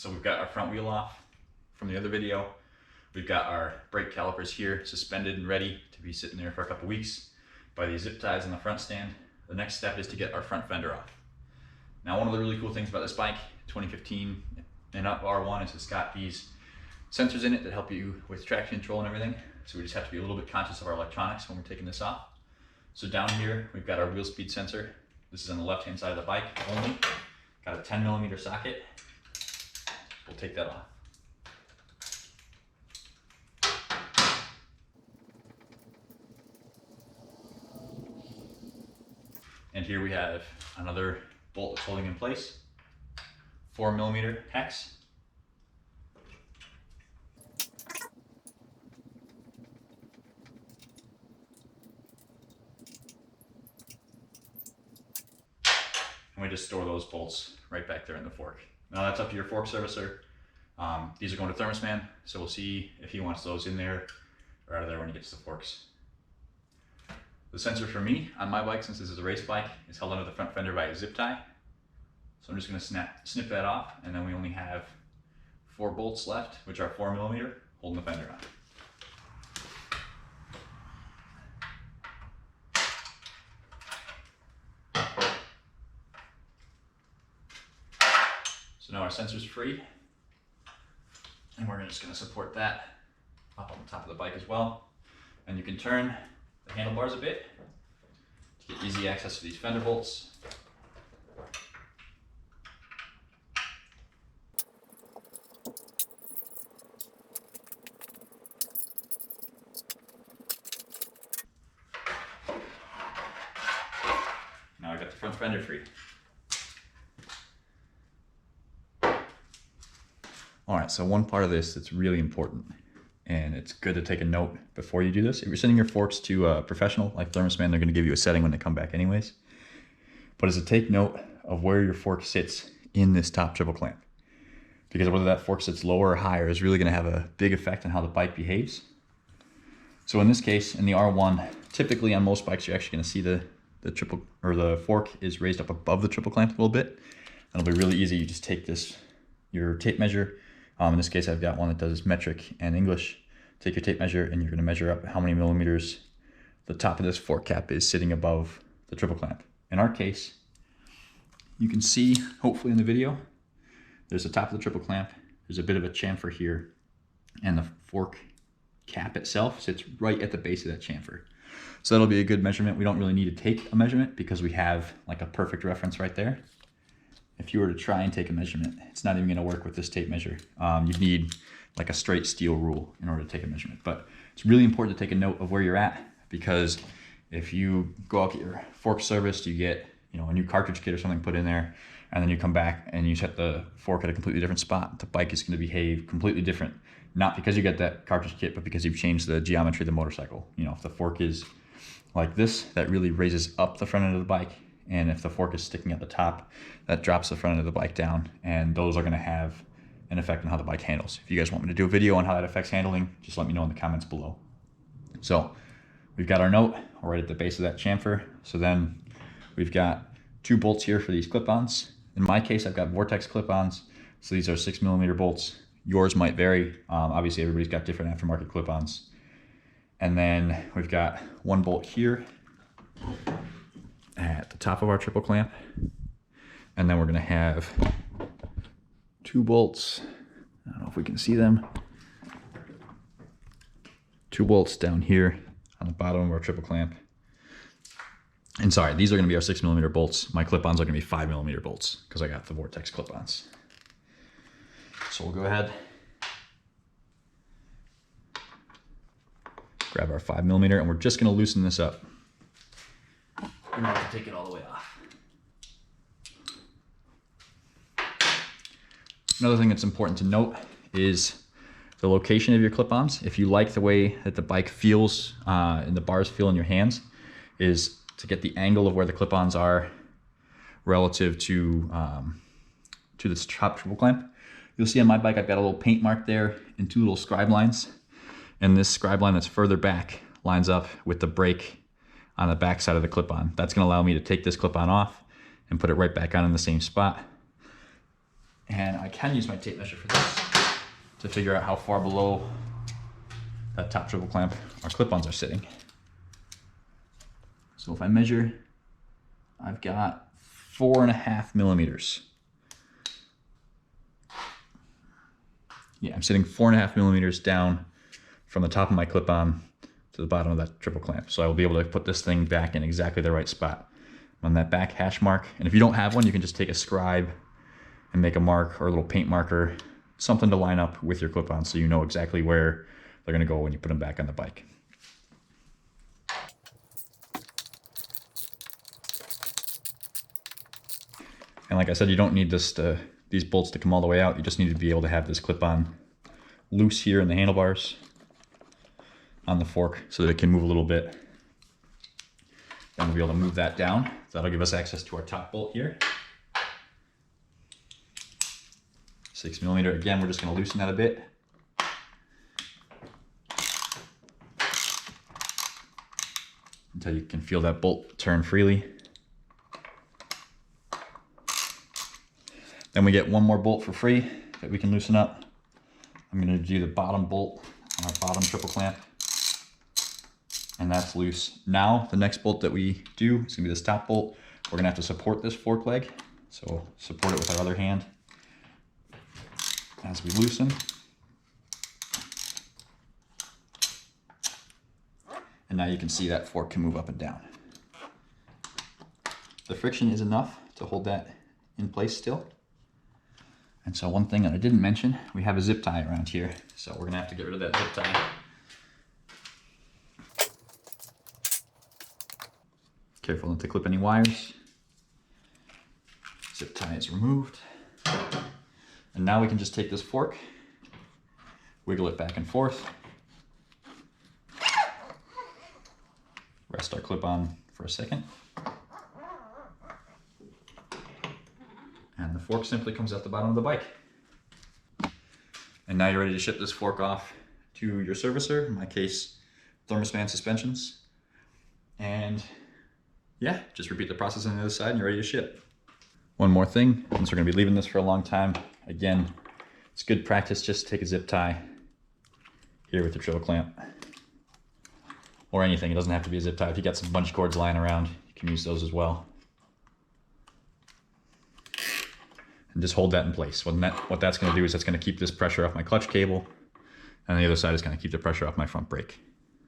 So we've got our front wheel off from the other video. We've got our brake calipers here suspended and ready to be sitting there for a couple weeks by these zip ties on the front stand. The next step is to get our front fender off. Now, one of the really cool things about this bike, 2015 and up R1, is it's got these sensors in it that help you with traction control and everything. So we just have to be a little bit conscious of our electronics when we're taking this off. So down here, we've got our wheel speed sensor. This is on the left-hand side of the bike only. Got a 10mm socket. We'll take that off. And here we have another bolt that's holding in place. 4mm hex. And we just store those bolts right back there in the fork. Now that's up to your fork servicer. These are going to Thermosman, so we'll see if he wants those in there or out of there when he gets the forks. The sensor for me on my bike, since this is a race bike, is held onto the front fender by a zip tie. So I'm just going to snip that off, and then we only have 4 bolts left, which are 4mm, holding the fender on. So now our sensor's free, and we're just going to support that up on the top of the bike as well. And you can turn the handlebars a bit to get easy access to these fender bolts. Now I got the front fender free. All right, so one part of this that's really important, and it's good to take a note before you do this. If you're sending your forks to a professional like Thermosman, they're going to give you a setting when they come back anyways. But is to take note of where your fork sits in this top triple clamp, because whether that fork sits lower or higher is really going to have a big effect on how the bike behaves. So in this case, in the R1, typically on most bikes, you're actually going to see the fork is raised up above the triple clamp a little bit. That'll be really easy. You just take your tape measure. In this case, I've got one that does metric and English. Take your tape measure, and you're going to measure up how many millimeters the top of this fork cap is sitting above the triple clamp. In our case, you can see, hopefully in the video, there's the top of the triple clamp. There's a bit of a chamfer here, and the fork cap itself sits right at the base of that chamfer. So that'll be a good measurement. We don't really need to take a measurement because we have like a perfect reference right there. If you were to try and take a measurement, it's not even going to work with this tape measure. You'd need like a straight steel rule in order to take a measurement. But it's really important to take a note of where you're at, because if you go out get your fork serviced, you get a new cartridge kit or something put in there, and then you come back and you set the fork at a completely different spot, the bike is going to behave completely different. Not because you got that cartridge kit, but because you've changed the geometry of the motorcycle. If the fork is like this, that really raises up the front end of the bike. And if the fork is sticking at the top, that drops the front end of the bike down, and those are going to have an effect on how the bike handles. If you guys want me to do a video on how that affects handling, just let me know in the comments below. So we've got our note right at the base of that chamfer. So then we've got 2 bolts here for these clip-ons. In my case, I've got Vortex clip-ons. So these are 6mm bolts. Yours might vary. Obviously, everybody's got different aftermarket clip-ons. And then we've got 1 bolt here at the top of our triple clamp, and then we're going to have 2 bolts. I don't know if we can see them. 2 bolts down here on the bottom of our triple clamp. And sorry, these are going to be our 6mm bolts. My clip-ons are going to be 5mm bolts because I got the Vortex clip-ons. So we'll go ahead, grab our 5mm, and we're just going to loosen this up. We're not going to take it all the way off. Another thing that's important to note is the location of your clip-ons. If you like the way that the bike feels and the bars feel in your hands, is to get the angle of where the clip-ons are relative to this top triple clamp. You'll see on my bike I've got a little paint mark there and 2 little scribe lines. And this scribe line that's further back lines up with the brake on the back side of the clip-on. That's going to allow me to take this clip-on off and put it right back on in the same spot. And I can use my tape measure for this to figure out how far below that top triple clamp our clip-ons are sitting. So if I measure, I've got 4.5 millimeters. Yeah, I'm sitting 4.5 millimeters down from the top of my clip-on to the bottom of that triple clamp. So I will be able to put this thing back in exactly the right spot on that back hash mark. And if you don't have one, you can just take a scribe and make a mark or a little paint marker, something to line up with your clip-on so you know exactly where they're gonna go when you put them back on the bike. And like I said, you don't need these bolts to come all the way out. You just need to be able to have this clip-on loose here in the handlebars on the fork so that it can move a little bit. Then we'll be able to move that down. So that'll give us access to our top bolt here. 6 millimeter. Again, we're just going to loosen that a bit. Until you can feel that bolt turn freely. Then we get one more bolt for free that we can loosen up. I'm going to do the bottom bolt on our bottom triple clamp. And that's loose. Now, the next bolt that we do is going to be this top bolt. We're going to have to support this fork leg. So support it with our other hand as we loosen. And now you can see that fork can move up and down. The friction is enough to hold that in place still. And so one thing that I didn't mention, we have a zip tie around here. So we're gonna have to get rid of that zip tie. Careful not to clip any wires. Zip tie is removed. And now we can just take this fork, wiggle it back and forth, rest our clip on for a second. And the fork simply comes out the bottom of the bike. And now you're ready to ship this fork off to your servicer, in my case, Thermosman Suspensions. And yeah, just repeat the process on the other side and you're ready to ship. One more thing, since we're gonna be leaving this for a long time, again, it's good practice just to take a zip tie here with your triple clamp. Or anything, it doesn't have to be a zip tie. If you got some bunch cords lying around, you can use those as well. And just hold that in place. What that's going to do is that's going to keep this pressure off my clutch cable, and the other side is going to keep the pressure off my front brake.